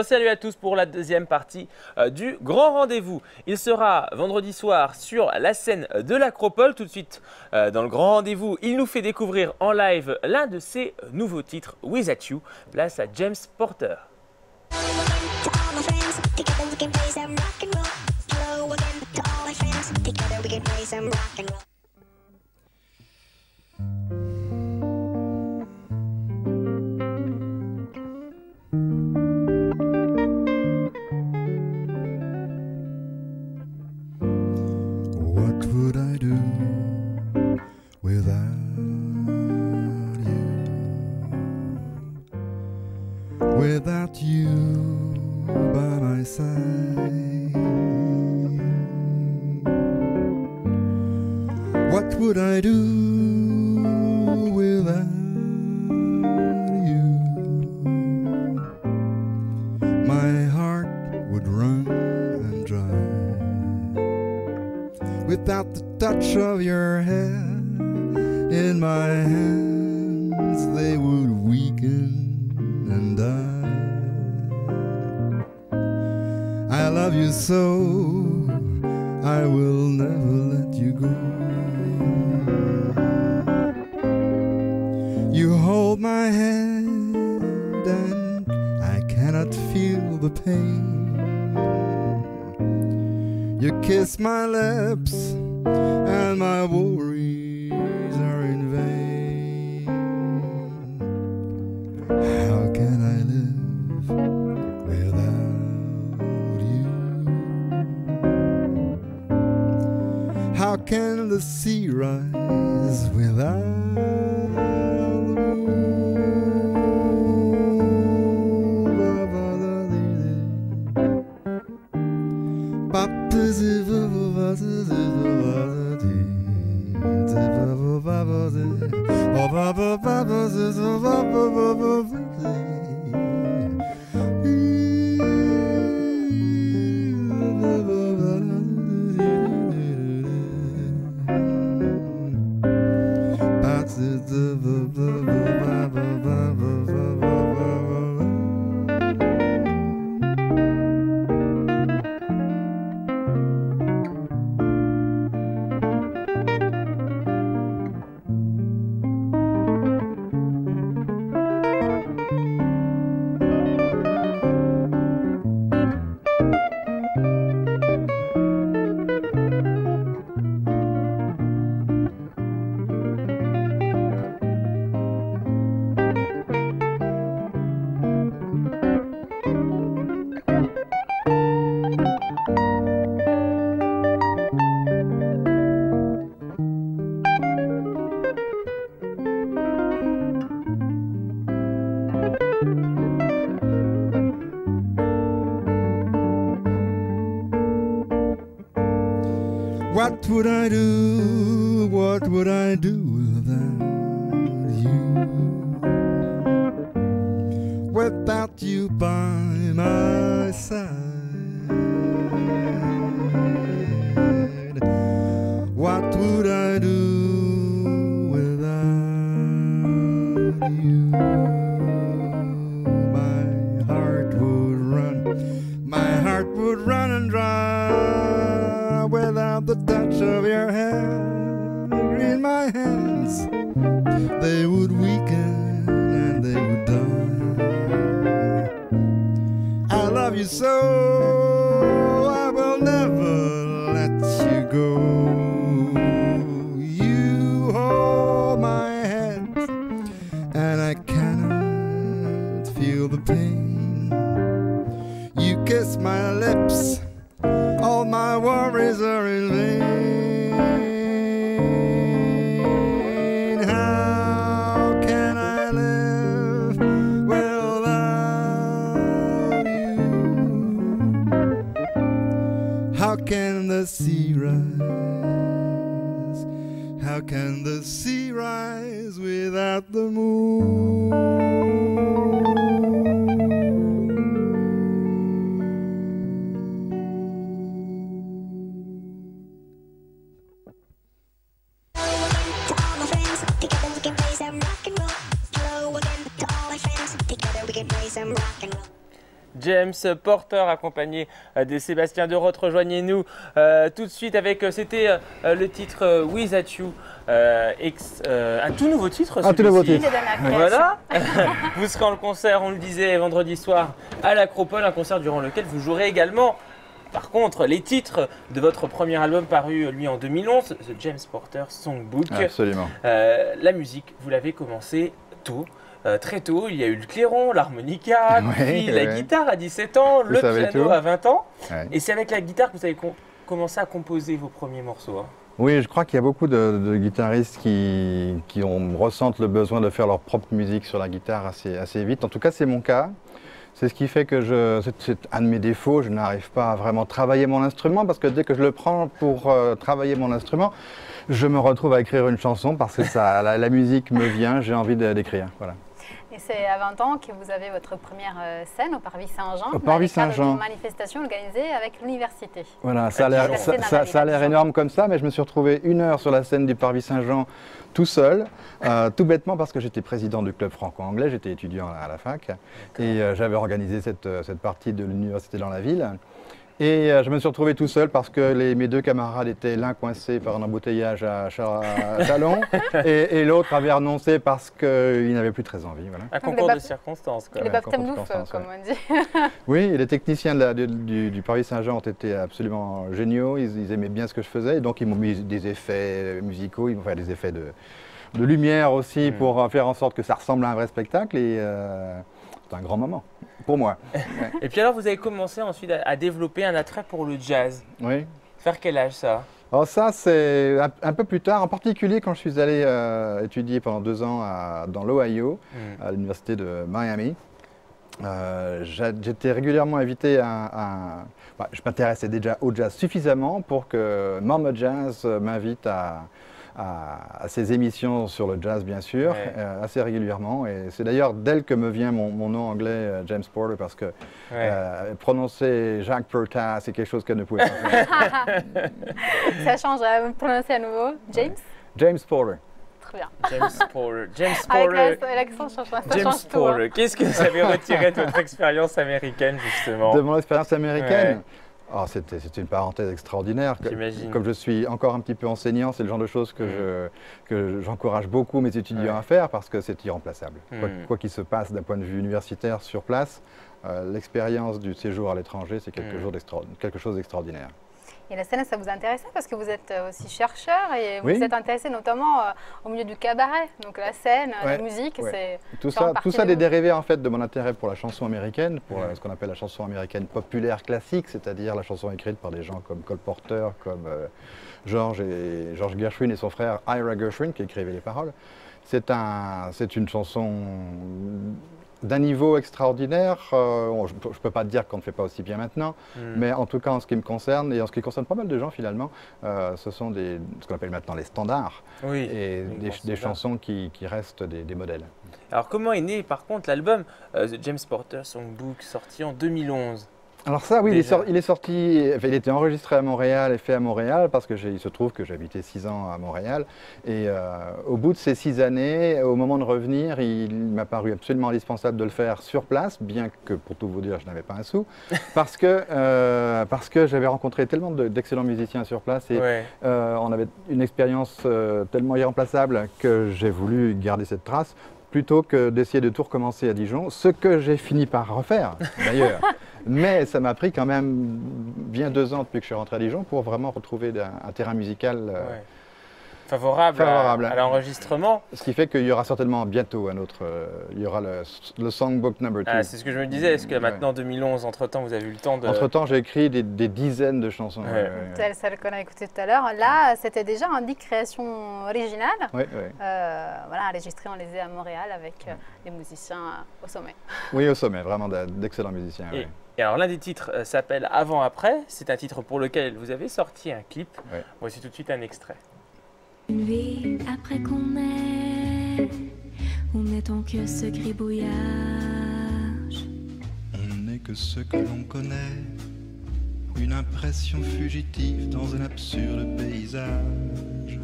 Salut à tous pour la deuxième partie du grand rendez-vous. Il sera vendredi soir sur la scène de l'Acropole. Tout de suite dans le grand rendez-vous, il nous fait découvrir en live l'un de ses nouveaux titres, Without You. Place à James Porter. What would I do without you? Without you by my side, what would I do without you? My heart would run and dry. Without the touch of your hand in my hands, they would weaken and die. I love you so, I will never let you go. You hold my hand and I cannot feel the pain. You kiss my lips and my worries are in vain. How can I live without you? How can the sea rise without the moon? What would I do? What would I do without you? Without you by my side, what would I do without you? My heart would run and dry without the touch of your hand in my hands. They would weaken and they would die. I love you so, I will never let you go. You hold my hand and I cannot feel the pain. You kiss my lips, all my worries are in vain. How can I live without you? How can the sea rise? How can the sea rise without the moon? James Porter, accompagné de Sébastien Derotte. Rejoignez-nous tout de suite avec, c'était le titre Without You, un tout nouveau titre. Un tout nouveau titre. Voilà. Vous serez en concert, on le disait, vendredi soir à l'Acropole, un concert durant lequel vous jouerez également. Par contre, les titres de votre premier album paru, lui, en 2011, The James Porter Songbook. Absolument. La musique, vous l'avez commencé tôt. Très tôt, il y a eu le clairon, l'harmonica, puis la guitare à 17 ans, le piano à 20 ans. Ouais. Et c'est avec la guitare que vous avez commencé à composer vos premiers morceaux. Hein. Oui, je crois qu'il y a beaucoup de guitaristes qui ressentent le besoin de faire leur propre musique sur la guitare assez vite. En tout cas, c'est mon cas. C'est ce qui fait que c'est un de mes défauts, je n'arrive pas à vraiment travailler mon instrument parce que dès que je le prends pour travailler mon instrument, je me retrouve à écrire une chanson parce que la musique me vient, j'ai envie d'écrire. Voilà. Et c'est à 20 ans que vous avez votre première scène au Parvis Saint-Jean. Au Parvis Saint-Jean. Une manifestation organisée avec l'université. Voilà, ça a l'air énorme comme ça, mais je me suis retrouvé 1 heure sur la scène du Parvis Saint-Jean tout seul, tout bêtement parce que j'étais président du club franco-anglais, j'étais étudiant à la fac et j'avais organisé cette partie de l'université dans la ville. Et je me suis retrouvé tout seul parce que mes 2 camarades étaient l'un coincé par un embouteillage à Chalon et l'autre avait renoncé parce qu'il n'avait plus très envie. Voilà. Un concours de circonstances. Les baptêmes d'ouf, comme on dit. Oui, et les techniciens du Parvis Saint-Jean ont été absolument géniaux, ils aimaient bien ce que je faisais, et donc ils m'ont mis des effets musicaux, ils m'ont fait des effets de lumière aussi pour faire en sorte que ça ressemble à un vrai spectacle. Et c'est un grand moment. Pour moi. Et puis alors, vous avez commencé ensuite à développer un attrait pour le jazz. Oui. Vers quel âge ça? Alors ça, c'est un peu plus tard, en particulier quand je suis allé étudier pendant 2 ans dans l'Ohio, à l'université de Miami. J'étais régulièrement invité je m'intéressais déjà au jazz suffisamment pour que Mama Jazz m'invite à ces émissions sur le jazz, bien sûr, assez régulièrement. Et c'est d'ailleurs d'elle que me vient mon nom anglais, James Porter, parce que prononcer Jacques Porter, c'est quelque chose qu'elle ne pouvait pas faire. Ça change, vous prononcez à nouveau James? James Porter. Très bien. James Porter. James Porter. Avec l'accent, ça James change tout. Porter. Qu'est-ce que vous avez retiré de votre expérience américaine, justement? De mon expérience américaine? Oh, c'était une parenthèse extraordinaire. Comme je suis encore un petit peu enseignant, c'est le genre de choses que j'encourage beaucoup mes étudiants à faire parce que c'est irremplaçable. Quoi qu'il se passe d'un point de vue universitaire sur place, l'expérience du séjour à l'étranger, c'est quelque chose d'extraordinaire. Et la scène, ça vous intéressait parce que vous êtes aussi chercheur et vous êtes intéressé notamment au milieu du cabaret. Donc la scène, la musique, c'est tout ça des dérivés en fait de mon intérêt pour la chanson américaine, pour ce qu'on appelle la chanson américaine populaire classique, c'est-à-dire la chanson écrite par des gens comme Cole Porter, comme George Gershwin et son frère Ira Gershwin qui écrivaient les paroles. C'est une chanson d'un niveau extraordinaire. Je ne peux pas dire qu'on ne fait pas aussi bien maintenant, mais en tout cas en ce qui me concerne, et en ce qui concerne pas mal de gens finalement, ce sont ce qu'on appelle maintenant les standards, et des chansons qui restent des modèles. Alors comment est né par contre l'album The James Porter Songbook, sorti en 2011? Alors ça, oui, il est sorti, il était enregistré à Montréal et fait à Montréal parce que il se trouve que j'habitais 6 ans à Montréal. Et au bout de ces 6 années, au moment de revenir, il m'a paru absolument indispensable de le faire sur place, bien que, pour tout vous dire, je n'avais pas un sou, parce que j'avais rencontré tellement d'excellents musiciens sur place et on avait une expérience tellement irremplaçable que j'ai voulu garder cette trace plutôt que d'essayer de tout recommencer à Dijon, ce que j'ai fini par refaire d'ailleurs. Mais ça m'a pris quand même bien 2 ans depuis que je suis rentré à Dijon pour vraiment retrouver un terrain musical favorable à l'enregistrement. Ce qui fait qu'il y aura certainement bientôt il y aura le Songbook number 2. C'est ce que je me disais, est-ce que maintenant 2011, entre-temps, vous avez eu le temps de... Entre-temps, j'ai écrit des dizaines de chansons. Celle qu'on a écoutée tout à l'heure, là, c'était déjà un dit création originale. Voilà, enregistré, on les a à Montréal avec des musiciens au sommet. Oui, au sommet, vraiment d'excellents musiciens. Et alors l'un des titres s'appelle Avant-Après, c'est un titre pour lequel vous avez sorti un clip. Voici tout de suite un extrait. Une vie après qu'on est, où n'est-on que ce gribouillage? On n'est que ce que l'on connaît, une impression fugitive dans un absurde paysage.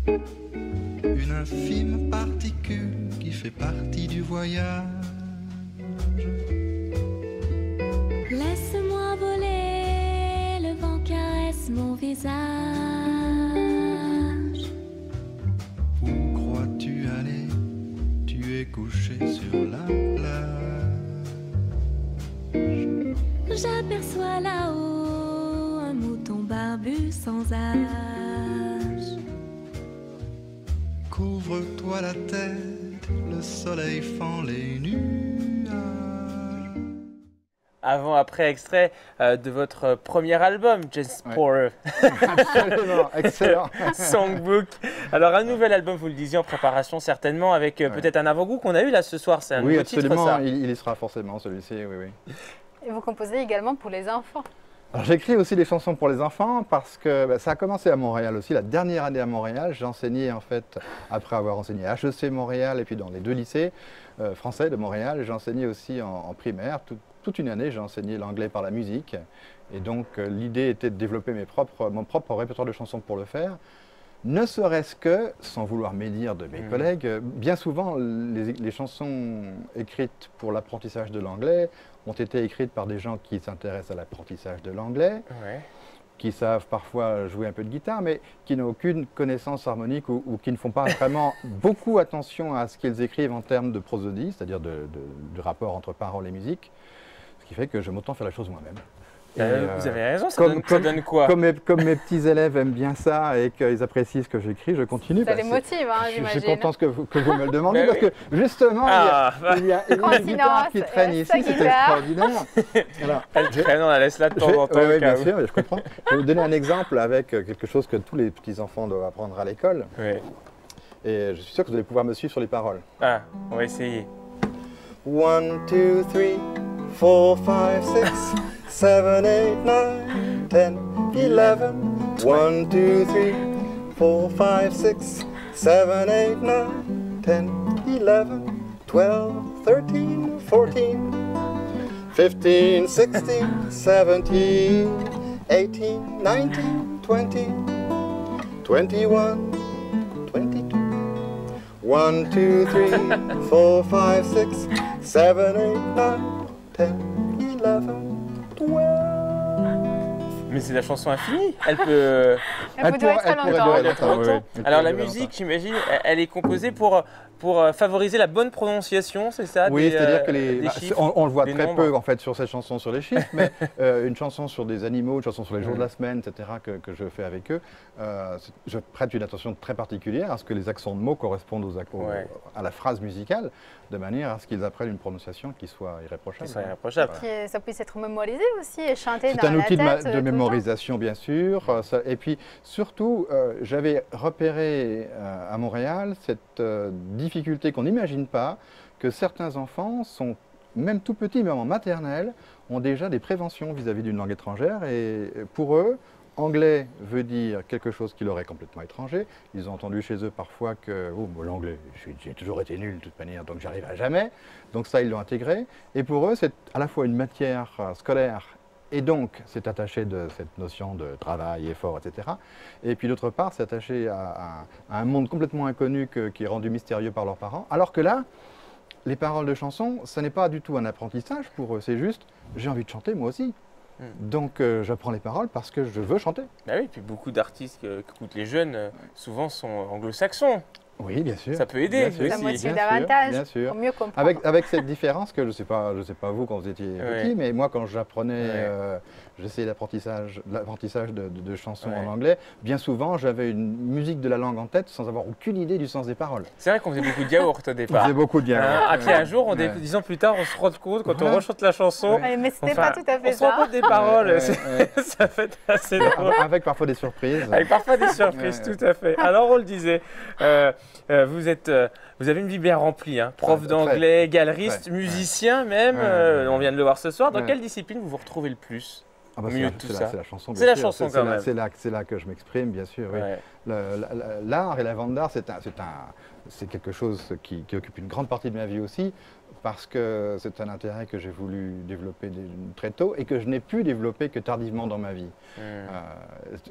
Une infime particule qui fait partie du voyage. j'aperçois là-haut un mouton barbu sans âge. Couvre-toi la tête, le soleil fend les nuages. Avant-après extrait de votre premier album, Just pour Absolument, excellent. Songbook. Alors un nouvel album, vous le disiez, en préparation certainement, avec peut-être un avant-goût qu'on a eu là ce soir. C'est un nouveau titre, ça. Il y sera forcément celui-ci, oui. Et vous composez également pour les enfants. Alors j'écris aussi des chansons pour les enfants parce que ça a commencé à Montréal aussi. La dernière année à Montréal, j'ai enseigné en fait, après avoir enseigné à HEC Montréal et puis dans les 2 lycées français de Montréal, j'ai enseigné aussi en primaire. Toute une année, j'ai enseigné l'anglais par la musique. Et donc l'idée était de développer mon propre répertoire de chansons pour le faire. Ne serait-ce que, sans vouloir médire de mes collègues, bien souvent les chansons écrites pour l'apprentissage de l'anglais ont été écrites par des gens qui s'intéressent à l'apprentissage de l'anglais, qui savent parfois jouer un peu de guitare, mais qui n'ont aucune connaissance harmonique ou qui ne font pas vraiment beaucoup attention à ce qu'ils écrivent en termes de prosodie, c'est-à-dire de rapport entre paroles et musique, ce qui fait que je m'entends faire la chose moi-même. Vous avez raison, ça donne quoi? Comme mes petits élèves aiment bien ça et qu'ils apprécient ce que j'écris, je continue. Ça les motive, hein, j'imagine. Je suis content que vous me le demandiez parce que justement, il y a une guitare qui traîne ici, c'est extraordinaire. Elle traîne, on la laisse là de temps en temps. Oui, bien sûr, je comprends. Je vais vous donner un exemple avec quelque chose que tous les petits-enfants doivent apprendre à l'école. Et je suis sûr que vous allez pouvoir me suivre sur les paroles. Ah, on va essayer. 1, 2, 3, 4, 5, 6, 7, 8, 9, 10, 11. 1, 2, 3, 4, 5, 6, 7, 8, 9, 10, 11, 12, 13, 14, 15, 16, 17, 18, 19, 20, 21, 22. 1, 2, 3, 4, 5, 6, 7, 8, 9, 10, 11, 12. Mais c'est la chanson infinie. Elle peut durer très longtemps. Alors la musique, j'imagine, elle est composée pour favoriser la bonne prononciation, c'est ça? Oui, c'est-à-dire que chiffres, on le voit très peu en fait sur cette chanson sur les chiffres, mais une chanson sur des animaux, une chanson sur les jours de la semaine, etc. que je fais avec eux, je prête une attention très particulière à ce que les accents de mots correspondent à la phrase musicale, de manière à ce qu'ils apprennent une prononciation qui soit irréprochable. Ça puisse être mémorisé aussi et chanté dans la tête. C'est un outil de mémorisation, bien sûr. Et puis surtout, j'avais repéré à Montréal cette difficulté qu'on n'imagine pas, que certains enfants sont, même tout petits, même en maternelle, ont déjà des préventions vis-à-vis d'une langue étrangère. Et pour eux, anglais veut dire quelque chose qui leur est complètement étranger. Ils ont entendu chez eux parfois que l'anglais, j'ai toujours été nul de toute manière, donc j'y arriverai jamais. Donc ça, ils l'ont intégré. Et pour eux, c'est à la fois une matière scolaire, et donc c'est attaché de cette notion de travail, effort, etc. Et puis d'autre part, c'est attaché à un monde complètement inconnu qui est rendu mystérieux par leurs parents. Alors que là, les paroles de chansons, ce n'est pas du tout un apprentissage pour eux, c'est juste j'ai envie de chanter moi aussi. Donc j'apprends les paroles parce que je veux chanter. Bah oui, puis beaucoup d'artistes qui écoutent les jeunes, souvent sont anglo-saxons. Oui, bien sûr. Ça peut aider. Ça motive davantage pour mieux comprendre. Avec cette différence que je ne sais pas vous quand vous étiez petit, mais moi quand j'apprenais, j'essayais l'apprentissage de chansons en anglais, bien souvent j'avais une musique de la langue en tête sans avoir aucune idée du sens des paroles. C'est vrai qu'on faisait beaucoup de yaourt au départ. On faisait beaucoup de yaourt. Et puis un jour, 10 ans plus tard, on se rend compte quand on rechante la chanson. Mais c'était pas tout à fait ça. On se rend compte des paroles. Ça fait assez drôle. Avec parfois des surprises. Avec parfois des surprises, tout à fait. Alors on le disait. Vous avez une vie bien remplie, hein. Prof d'anglais, galeriste, musicien même, on vient de le voir ce soir. Dans quelle discipline vous vous retrouvez le plus au milieu de tout ça? C'est la chanson. C'est la chanson quand même. C'est là que je m'exprime, bien sûr. Oui. L'art et la vente d'art, c'est quelque chose qui occupe une grande partie de ma vie aussi, parce que c'est un intérêt que j'ai voulu développer très tôt et que je n'ai pu développer que tardivement dans ma vie.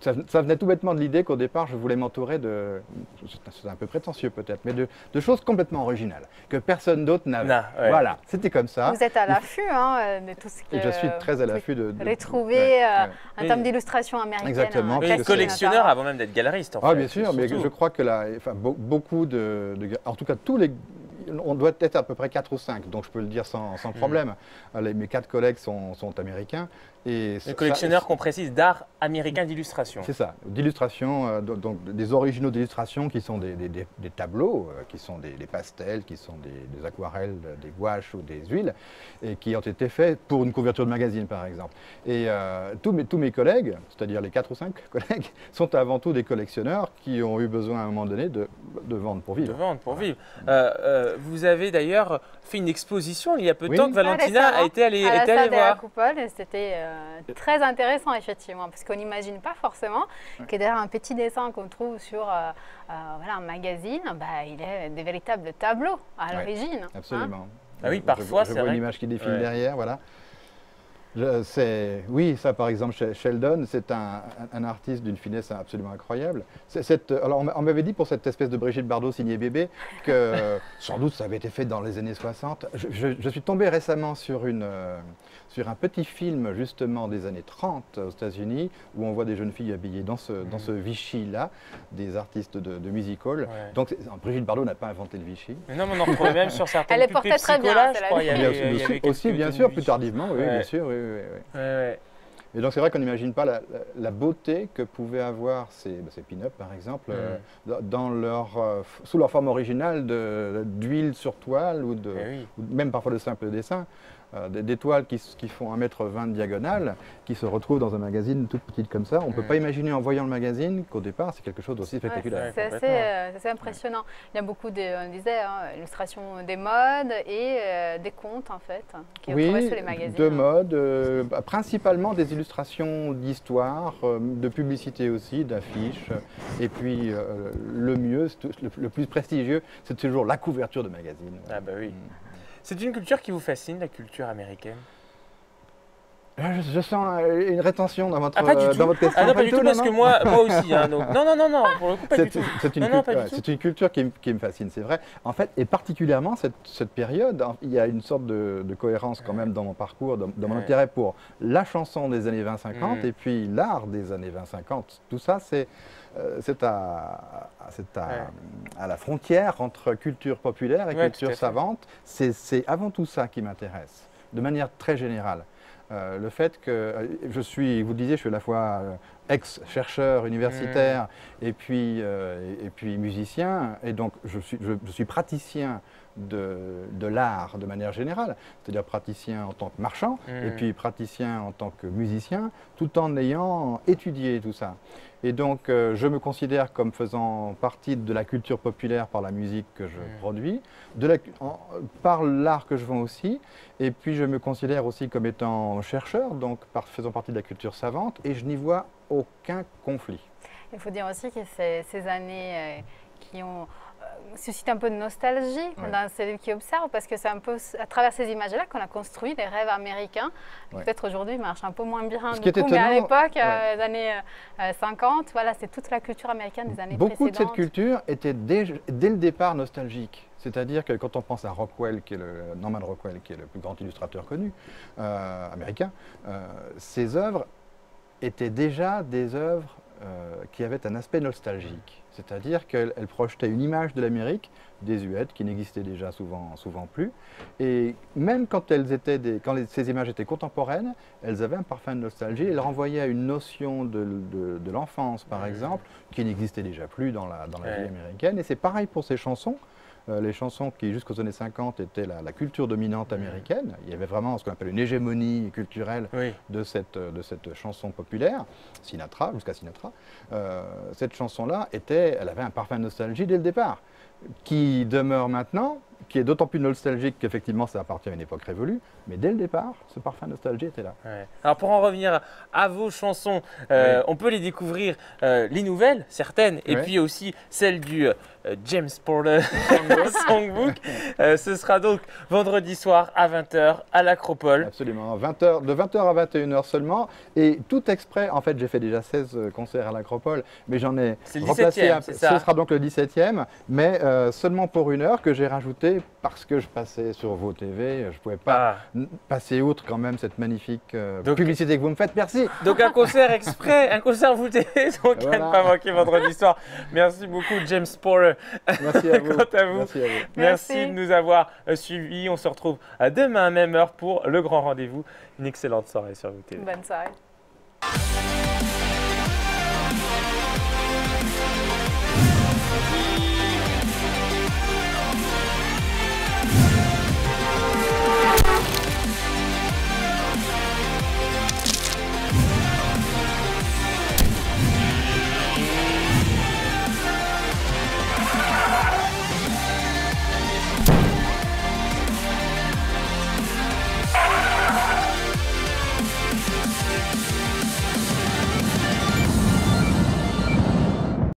Ça venait tout bêtement de l'idée qu'au départ, je voulais m'entourer de, c'est un peu prétentieux peut-être, mais de choses complètement originales, que personne d'autre n'avait. Voilà, c'était comme ça. Vous êtes à l'affût de tout ce que... Et je suis très à l'affût de retrouver un terme d'illustration américaine. Exactement. Collectionneur avant même d'être galeriste, en fait. Ah, bien sûr, mais je crois que beaucoup en tout cas tous les on doit être à peu près 4 ou 5, donc je peux le dire sans problème. Mes 4 collègues sont américains. Et les collectionneurs qu'on précise d'art américain d'illustration. C'est ça, d'illustration, donc des originaux d'illustration qui sont des tableaux, qui sont des pastels, qui sont des aquarelles, des gouaches ou des huiles, et qui ont été faits pour une couverture de magazine par exemple. Et tous mes collègues, c'est-à-dire les 4 ou 5 collègues, sont avant tout des collectionneurs qui ont eu besoin à un moment donné de vendre pour vivre. De vendre pour vivre. Vous avez d'ailleurs fait une exposition il y a peu de temps que Valentina a été allée voir. À la Coupole, et c'était très intéressant effectivement, parce qu'on n'imagine pas forcément que derrière un petit dessin qu'on trouve sur voilà, un magazine, il est des véritables tableaux à l'origine. Absolument. Ah oui, parfois je vois une image qui défile derrière, voilà. Oui, ça par exemple, Sheldon, c'est un artiste d'une finesse absolument incroyable. Alors on m'avait dit pour cette espèce de Brigitte Bardot signée bébé que sans doute ça avait été fait dans les années 60. Je suis tombé récemment sur un petit film justement des années 30 aux États-Unis où on voit des jeunes filles habillées dans ce Vichy-là, des artistes de music-hall. Ouais. Donc Brigitte Bardot n'a pas inventé le Vichy. Mais non, mais on en retrouvait même sur certaines Elle est portée très bien, je crois. Il y avait aussi, bien sûr, plus tardivement, oui, bien sûr. Oui. Ouais. Et donc c'est vrai qu'on n'imagine pas la beauté que pouvaient avoir ces pin-up par exemple, sous leur forme originale d'huile sur toile ou même parfois de simples dessins. Des toiles qui font 1,20 m de diagonale, qui se retrouvent dans un magazine toute petite comme ça. On ne peut pas imaginer en voyant le magazine qu'au départ c'est quelque chose d'aussi spectaculaire. C'est assez impressionnant. Il y a beaucoup d'illustrations des modes et des contes en fait, qui retrouvent sur les magazines. De mode, principalement des illustrations d'histoire, de publicité aussi, d'affiches. Et puis le mieux, le plus prestigieux, c'est toujours la couverture de magazine. Ah bah oui. C'est une culture qui vous fascine, la culture américaine? Je sens une rétention dans votre, question. Ah non, pas du tout, parce que moi aussi. Hein, donc... Non, pour le coup, pas du tout. C'est une culture qui me fascine, c'est vrai. En fait, et particulièrement cette période, il y a une sorte de cohérence quand même dans mon parcours, dans mon intérêt pour la chanson des années 20-50 et puis l'art des années 20-50. Tout ça, c'est à la frontière entre culture populaire et culture savante. C'est avant tout ça qui m'intéresse, de manière très générale. Le fait que vous le disiez, je suis à la fois ex-chercheur universitaire et puis musicien, et donc je suis praticien de l'art de manière générale, c'est-à-dire praticien en tant que marchand et puis praticien en tant que musicien, tout en ayant étudié tout ça. Et donc je me considère comme faisant partie de la culture populaire par la musique que je produis, par l'art que je vends aussi, et puis je me considère aussi comme étant chercheur, donc faisant partie de la culture savante, et je n'y vois aucun conflit. Il faut dire aussi que ces années qui ont suscite un peu de nostalgie dans celui qui observe, parce que c'est un peu à travers ces images-là qu'on a construit des rêves américains qui peut-être aujourd'hui marchent un peu moins bien, mais à l'époque, les années 50, voilà, c'est toute la culture américaine des années précédentes. Beaucoup de cette culture était dès le départ nostalgique. C'est-à-dire que quand on pense à Norman Rockwell, qui est le plus grand illustrateur connu américain, ses œuvres étaient déjà des œuvres qui avaient un aspect nostalgique. C'est-à-dire qu'elle projetait une image de l'Amérique désuète, qui n'existait déjà souvent plus. Et même quand ces images étaient contemporaines, elles avaient un parfum de nostalgie. Elles renvoyaient à une notion de l'enfance, par exemple, qui n'existait déjà plus dans la vie américaine. Et c'est pareil pour ces chansons. Les chansons qui, jusqu'aux années 50, étaient la culture dominante américaine. Il y avait vraiment ce qu'on appelle une hégémonie culturelle de cette chanson populaire, jusqu'à Sinatra. Cette chanson-là, elle avait un parfum de nostalgie dès le départ, qui demeure maintenant, qui est d'autant plus nostalgique qu'effectivement ça appartient à une époque révolue, mais dès le départ, ce parfum de nostalgie était là. Alors pour en revenir à vos chansons, on peut les découvrir, les nouvelles, certaines, et puis aussi celles du James Porter Songbook. Ce sera donc vendredi soir à 20h à l'Acropole. Absolument, de 20h à 21h seulement, et tout exprès, en fait j'ai fait déjà 16 concerts à l'Acropole, mais j'en ai remplacé un peu. Ce sera donc le 17e, mais seulement pour 1 heure que j'ai rajouté écouté parce que je passais sur vos TV. Je ne pouvais pas passer outre quand même cette magnifique publicité que vous me faites. Merci. Donc un concert exprès, un concert vous donc à ne pas manquer vendredi soir. Merci beaucoup James Porter. Merci à vous. Quant à vous, Merci à vous. Merci de nous avoir suivis. On se retrouve demain à même heure pour le grand rendez-vous. Une excellente soirée sur vous TV. Bonne soirée.